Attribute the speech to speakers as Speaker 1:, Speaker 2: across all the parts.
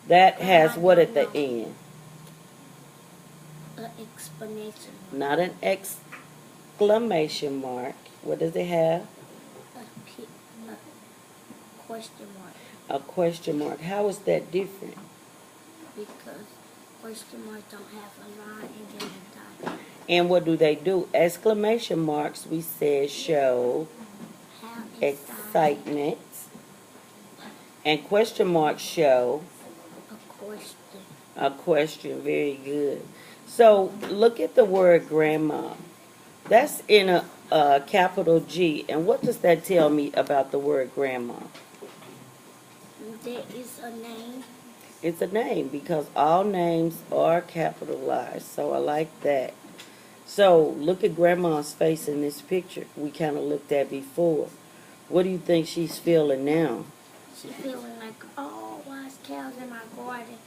Speaker 1: That has what at the end?
Speaker 2: An explanation.
Speaker 1: Not an exclamation mark. What does it have?
Speaker 2: A question mark.
Speaker 1: A question mark. How is that different?
Speaker 2: Because question marks don't have a line and then a dot.
Speaker 1: And what do they do? Exclamation marks, we said, show
Speaker 2: How
Speaker 1: excitement. And question marks show
Speaker 2: a question.
Speaker 1: a question. Very good. So look at the word grandma. That's in a capital G. And what does that tell me about the word grandma?
Speaker 2: There is a name.
Speaker 1: It's a name because all names are capitalized. So I like that. So look at grandma's face in this picture. We kind of looked at before. What do you think she's feeling now?
Speaker 2: She's feeling like, oh, why's cows in my garden?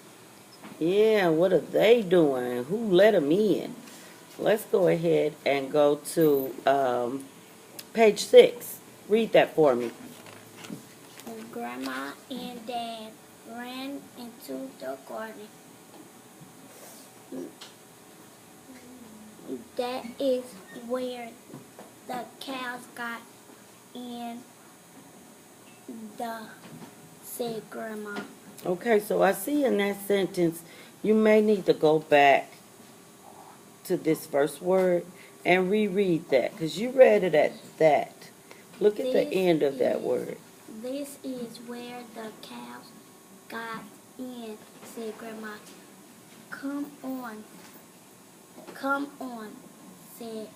Speaker 1: Yeah, what are they doing? Who let them in? Let's go ahead and go to page 6. Read that for me.
Speaker 2: And Grandma and Dad ran into the garden. That is where the cows got in, said Grandma.
Speaker 1: Okay, so I see in that sentence, you may need to go back to this first word and reread that because you read it at that. Look at the end of that word.
Speaker 2: This is where the cows got in, said Grandma. Come on, said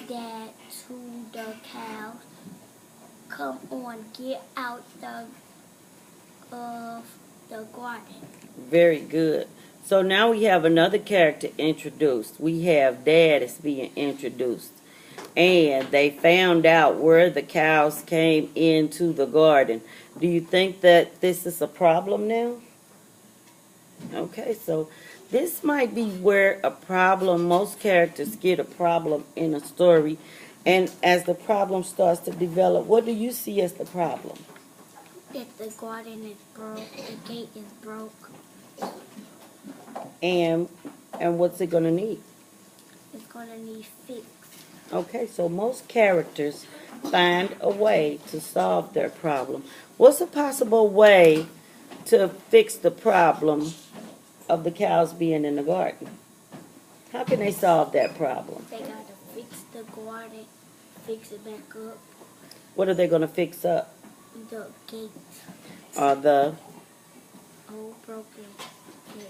Speaker 2: Dad to the cows. Come on, get out of the garden.
Speaker 1: Very good. So now we have another character introduced. We have Dad is being introduced. And they found out where the cows came into the garden. Do you think that this is a problem now? Okay, so this might be where a problem, most characters get a problem in a story. And as the problem starts to develop, what do you see as the problem?
Speaker 2: If the garden is broke, the gate is broke.
Speaker 1: And what's it going to need?
Speaker 2: It's going to need fixed.
Speaker 1: Okay, so most characters find a way to solve their problem. What's a possible way to fix the problem of the cows being in the garden? How can they solve that problem?
Speaker 2: They got to fix the garden, fix it back up.
Speaker 1: What are they going to fix up?
Speaker 2: The gate.
Speaker 1: The
Speaker 2: Old broken gate.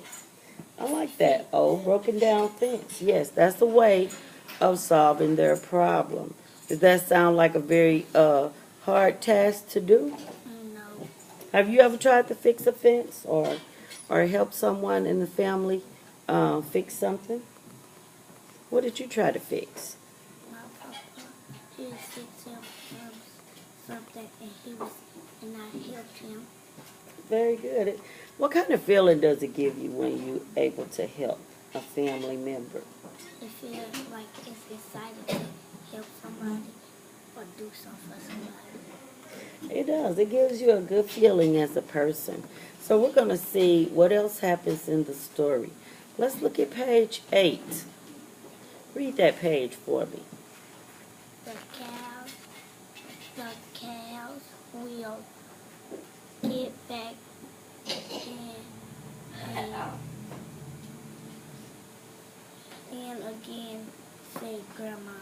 Speaker 1: I like that. Old broken down fence. Yes, that's a way of solving their problem. Does that sound like a very hard task to do?
Speaker 2: No.
Speaker 1: Have you ever tried to fix a fence or help someone in the family fix something? What did you try to fix?
Speaker 2: My papa, he was fixing something and I helped him.
Speaker 1: Very good. What kind of feeling does it give you when you're able to help a family member?
Speaker 2: It feels like it's excited to help somebody or do something for somebody.
Speaker 1: It does. It gives you a good feeling as a person. So we're going to see what else happens in the story. Let's look at page 8. Read that page for me.
Speaker 2: The cows will get back and again, said Grandma.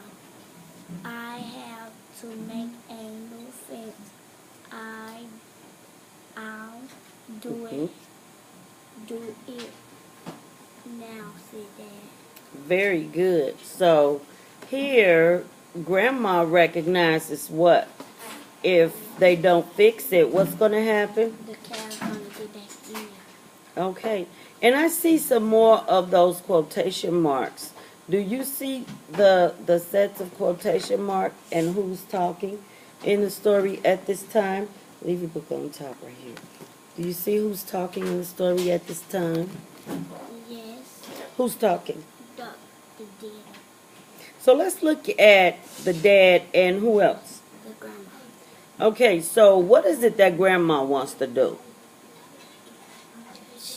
Speaker 2: I have to make a new fence. I'll do it now, said Dad.
Speaker 1: Very good. So here, Grandma recognizes what? If they don't fix it, what's going to happen?
Speaker 2: The cow's gonna get back in.
Speaker 1: Okay. And I see some more of those quotation marks. Do you see the sets of quotation marks and who's talking in the story at this time? Leave your book on top right here. Do you see who's talking in the story at this time?
Speaker 2: Yes.
Speaker 1: Who's talking?
Speaker 2: The dad.
Speaker 1: So let's look at the dad and who else?
Speaker 2: The grandma.
Speaker 1: Okay, so what is it that Grandma wants to do?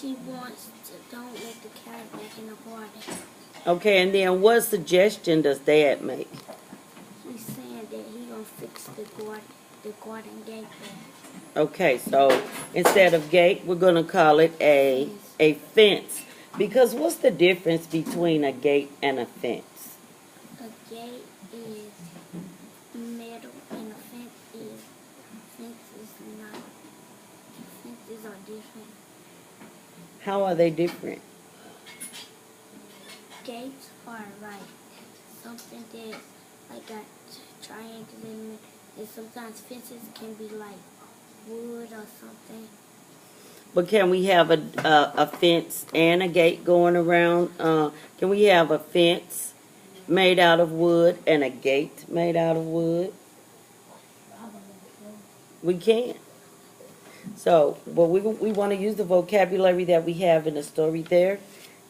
Speaker 2: She wants to don't let the cat back in the garden.
Speaker 1: Okay, and then what suggestion does Dad make?
Speaker 2: He's saying that he gonna fix the garden gate back.
Speaker 1: Okay, so instead of gate, we're going to call it a fence. Because what's the difference between a gate and a fence?
Speaker 2: A gate is metal and a fence is not. Fences are different.
Speaker 1: How are they different?
Speaker 2: Gates are like something that's like got triangles in it, and sometimes fences can be like wood or something.
Speaker 1: But can we have a fence and a gate going around? Can we have a fence made out of wood and a gate made out of wood? We can. So, but we want to use the vocabulary that we have in the story there,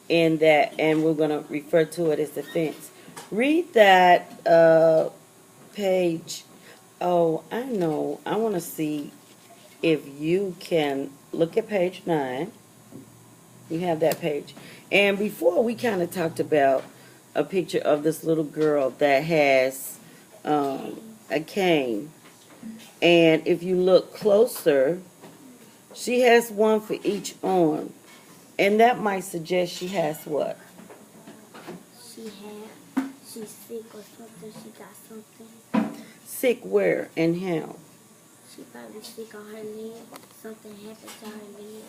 Speaker 1: and we're going to refer to it as the fence. Read that page. Oh, I know. I want to see if you can look at page 9. You have that page. And before we kind of talked about a picture of this little girl that has a cane. And if you look closer, she has one for each arm. And that might suggest she has what?
Speaker 2: She's sick or something. She got something.
Speaker 1: Sick where and how?
Speaker 2: She probably sick on her leg. Something happened to her leg.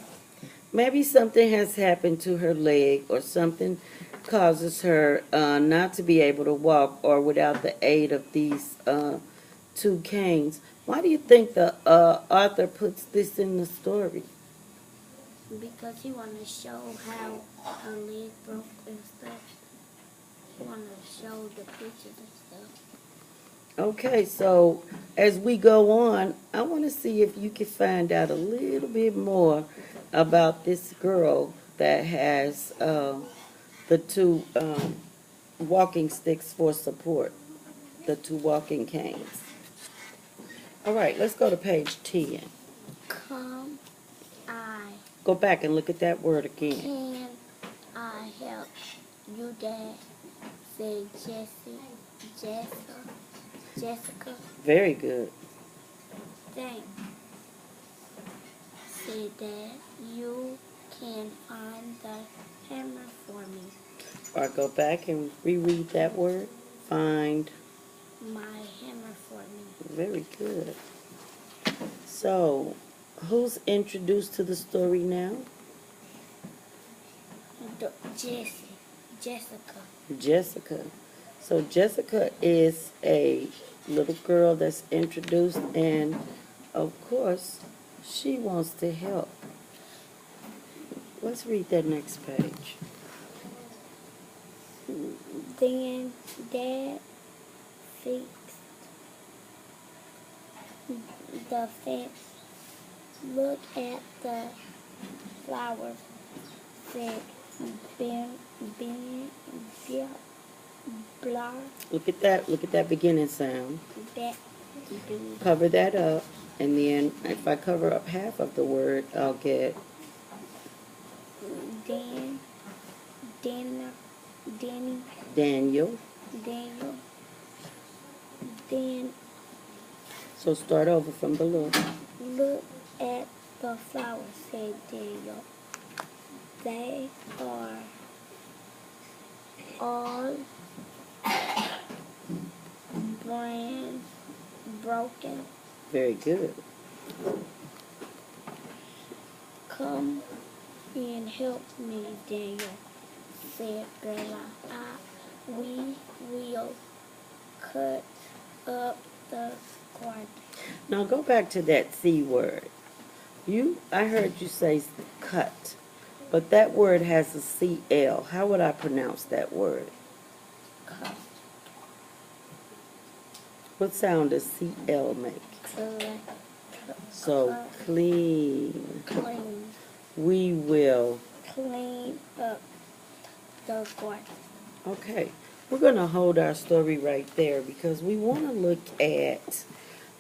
Speaker 1: Maybe something has happened to her leg, or something causes her not to be able to walk, or without the aid of these two canes. Why do you think the author puts this in the story?
Speaker 2: Because he wanted to show how her leg broke and stuff. He wanted to show the pictures and stuff.
Speaker 1: Okay, so as we go on, I want to see if you can find out a little bit more about this girl that has the two walking sticks for support, the two walking canes. All right, let's go to page 10.
Speaker 2: Come,
Speaker 1: Go back and look at that word again.
Speaker 2: can I help you, Dad? Said Jessica.
Speaker 1: Very good.
Speaker 2: Thanks. Said Dad, you can find the hammer for me.
Speaker 1: All right, go back and reread that word. Find.
Speaker 2: My hammer for me.
Speaker 1: Very good. So, who's introduced to the story now?
Speaker 2: Jessica.
Speaker 1: Jessica. So Jessica is a little girl that's introduced, and of course, she wants to help. Let's read that next page.
Speaker 2: Then Dad fixed the fence. Look at the flowers. Said blah.
Speaker 1: Look at that. Look at that beginning sound.
Speaker 2: That
Speaker 1: Cover that up, and then if I cover up half of the word, I'll get
Speaker 2: Danny,
Speaker 1: Daniel.
Speaker 2: Daniel. Then
Speaker 1: So start over from below.
Speaker 2: look at the flowers, said Daniel. They are all broken.
Speaker 1: Very good.
Speaker 2: Come and help me, Daniel, said Grandma. We will cut up the garden.
Speaker 1: Now go back to that C word. I heard you say cut, but that word has a CL. How would I pronounce that word?
Speaker 2: Cut.
Speaker 1: What sound does CL make? So clean.
Speaker 2: Clean.
Speaker 1: We will.
Speaker 2: Clean up the garden.
Speaker 1: Okay. We're going to hold our story right there because we want to look at,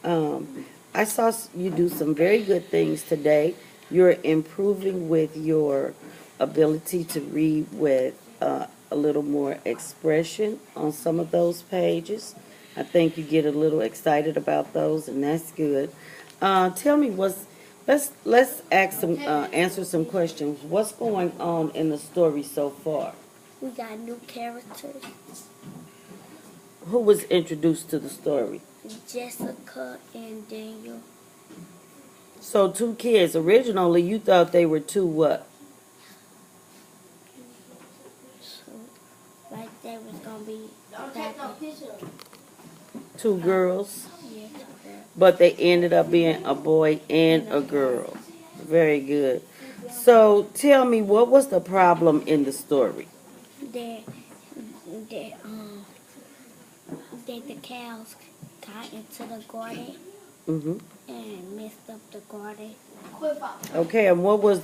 Speaker 1: I saw you do some very good things today. You're improving with your ability to read with a little more expression on some of those pages. I think you get a little excited about those, and that's good. Tell me, let's ask some answer some questions. What's going on in the story so far?
Speaker 2: We got new characters.
Speaker 1: Who was introduced to the story?
Speaker 2: Jessica and Daniel.
Speaker 1: So 2 kids. Originally, you thought they were two what?
Speaker 2: So, like they was gonna be happy.
Speaker 1: 2 girls.
Speaker 2: Yeah.
Speaker 1: But they ended up being a boy and a girl. Very good. So tell me, what was the problem in the story?
Speaker 2: That that that the cows got into the garden
Speaker 1: Hmm.
Speaker 2: and messed up the garden.
Speaker 1: Okay, and what was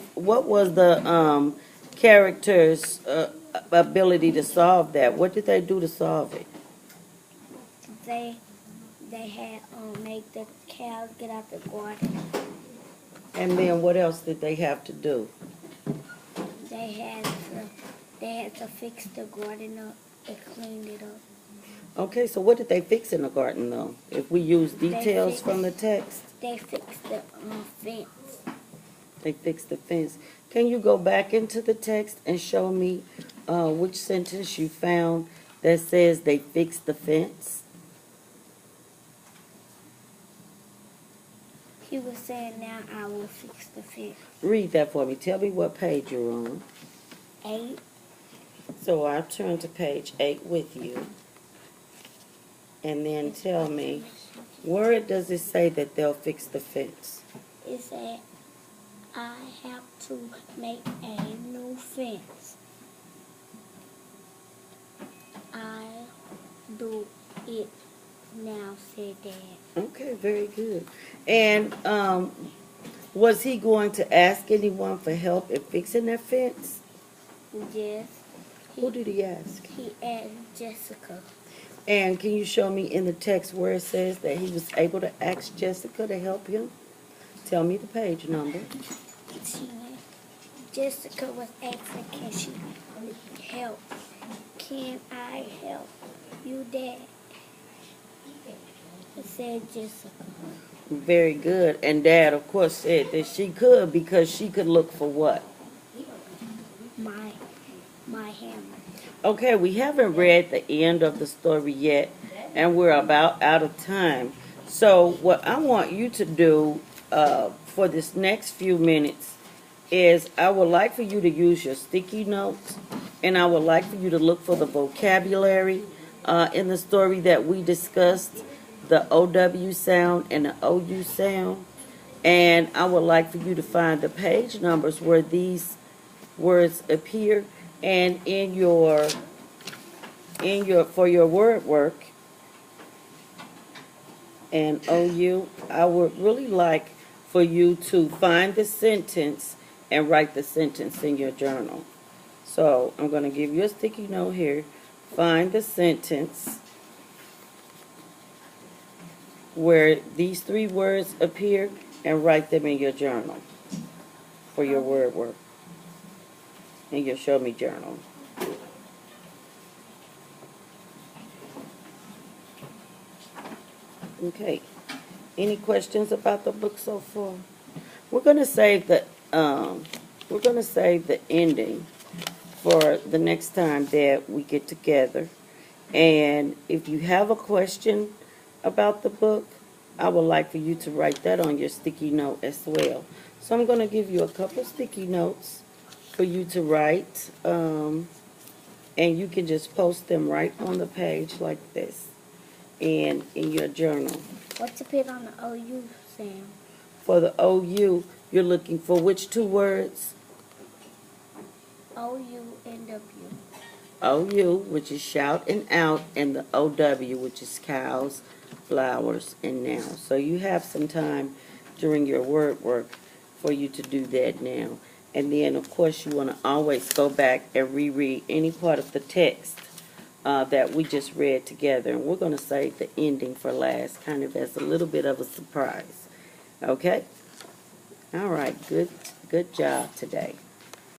Speaker 1: the character's ability to solve that? What did they do to solve it?
Speaker 2: They had made the cows get out the garden.
Speaker 1: And then what else did they have to do?
Speaker 2: They had to fix the garden up and clean it up.
Speaker 1: Okay, so what did they fix in the garden though? If we use details
Speaker 2: fixed-
Speaker 1: from the text,
Speaker 2: They fixed the fence.
Speaker 1: they fixed the fence. Can you go back into the text and show me which sentence you found that says they fixed the fence?
Speaker 2: He was saying, now I will fix the fence.
Speaker 1: Read that for me. Tell me what page you're on.
Speaker 2: 8.
Speaker 1: So I'll turn to page 8 with you. And then tell me, where does it say that they'll fix the fence?
Speaker 2: It said, I have to make a new fence. I do it now, said Dad.
Speaker 1: Okay, very good. And was he going to ask anyone for help in fixing that fence?
Speaker 2: Yes.
Speaker 1: Who did he ask?
Speaker 2: He asked Jessica.
Speaker 1: And can you show me in the text where it says that he was able to ask Jessica to help him? Tell me the page number.
Speaker 2: Jessica was asking, can she help? Can I help you, Dad? It said Jessica.
Speaker 1: Very good. And Dad, of course, said that she could because she could look for what?
Speaker 2: My hammer.
Speaker 1: Okay, we haven't read the end of the story yet, and we're about out of time. So what I want you to do for this next few minutes is I would like for you to use your sticky notes, and I would like for you to look for the vocabulary in the story that we discussed, the OW sound and the OU sound. And I would like for you to find the page numbers where these words appear, and in your for your word work and OU, I would really like for you to find the sentence and write the sentence in your journal. So I'm going to give you a sticky note here. Find the sentence where these 3 words appear and write them in your journal for your word work in your Show Me journal. Okay. Any questions about the book so far? We're gonna save the ending for the next time that we get together. And if you have a question about the book, I would like for you to write that on your sticky note as well. So I'm gonna give you a couple sticky notes for you to write, and you can just post them right on the page like this and in your journal.
Speaker 2: What to put on the OU, Sam?
Speaker 1: For the OU, you're looking for which 2 words?
Speaker 2: OU and W.
Speaker 1: OU, which is shout and out, and the OW, which is cows, flowers, and now. So you have some time during your word work for you to do that now. And then, of course, you want to always go back and reread any part of the text that we just read together. And we're going to save the ending for last, kind of as a little bit of a surprise. Okay? All right, good job today.